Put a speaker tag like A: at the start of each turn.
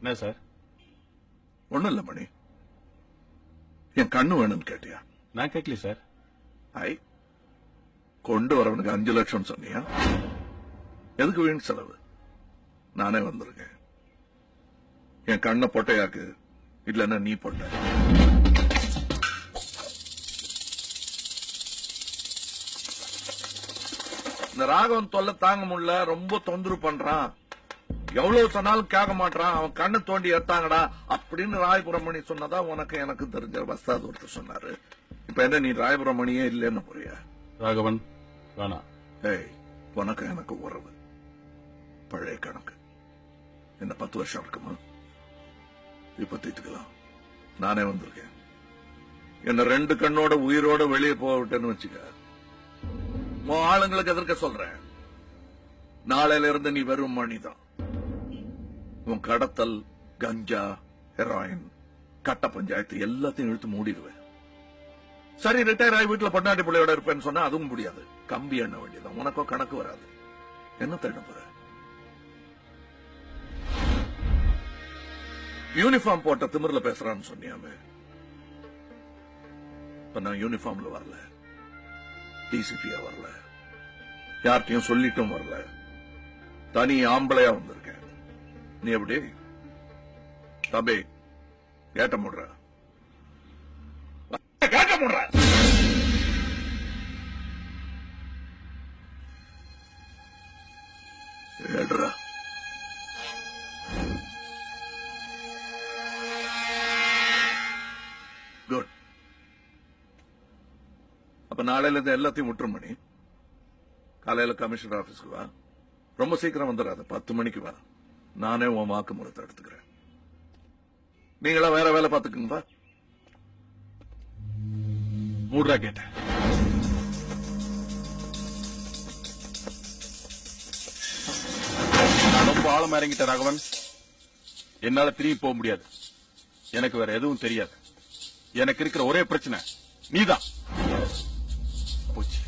A: என்ன சார்?
B: ஒண்ணும் இல்ல மணி, என் கண்ணு வேணும்னு கேட்டியா?
A: நான் கேட்கல சார்.
B: ஐ, கொண்டு வரவனுக்கு 5 லட்சம் சொன்னியா? எதுக்கு வீண் செலவு? நானே வந்திருக்கேன். என் கண்ணை பொட்டையாக்கு, இல்லன்னா நீ பொட்ட. இந்த ராகவன் தொல்லை தாங்க முடியல, ரொம்ப தொந்தரவு பண்றான். எவ்வளவு சொன்னாலும் கேட்க மாட்டான். அவன் கண்ணு தோண்டி எடுத்தாங்கடா அப்படின்னு ராயபுரமணி சொன்னதா உனக்கு எனக்கு தெரிஞ்ச வஸ்தாது ஒருத்தர் சொன்னாரு. இப்ப என்ன நீ ராயபுரமணியே இல்லைன்னு போறியா?
A: ராகவன் வேணா.
B: ஏய், உனக்கு எனக்கு உறவு பழைய கணக்கு. என்ன 10 வருஷம் இருக்குமா? இப்ப தீர்த்துக்கலாம். நானே வந்திருக்கேன். என்ன 2 கண்ணோட உயிரோட வெளியே போக விட்டேன்னு வச்சுக்க, உன் ஆளுங்களுக்கு எதிர்க்க சொல்றேன். நாளையில இருந்து நீ வெறும் மணிதான். உன் கடத்தல், கஞ்சா, ஹெராயின், கட்ட பஞ்சாயத்து எல்லாத்தையும் இழுத்து மூடிடுவேன். சரி, ரிட்டையர் ஆகி வீட்டுல பொண்டாட்டி பிள்ளையோட இருப்பேன்னு சொன்னா அதுவும் முடியாது. கம்பி எண்ண வேண்டியதான். உனக்கோ கணக்கு வராது. என்ன தேட போற? யூனிஃபார்ம் போட்ட திமிர்ல பேசுறான்னு சொன்னியாமே, இப்ப நான் யூனிஃபார்ம்ல வரல, டிசிபியா வரல, யார்கிட்டையும் சொல்லிட்டும் வரல, தனி ஆம்பளையா வந்திருக்கேன். நீ எப்படி தம்பி கேட்ட முடுற கேட்ட முடுற? ஏடுறா. குட். அப்ப நாளையில இருந்து எல்லாத்தையும் விட்டுரு மணி. காலையில கமிஷனர் ஆபீஸ்க்கு வா. ரொம்ப சீக்கிரம் வந்துடாத, 10 மணிக்கு வா. நானே உன் வாக்கு மூலத்தை எடுத்துக்கிறேன். நீங்களா வேற வேலை பார்த்துக்குங்க.
A: மூடுறா கேட்டேன். நான் ரொம்ப ஆழமா இறங்கிட்டேன் ராகவன். என்னால திரும்பி போக முடியாது. எனக்கு வேற எதுவும் தெரியாது. எனக்கு இருக்கிற ஒரே பிரச்சனை நீதான். போச்சு.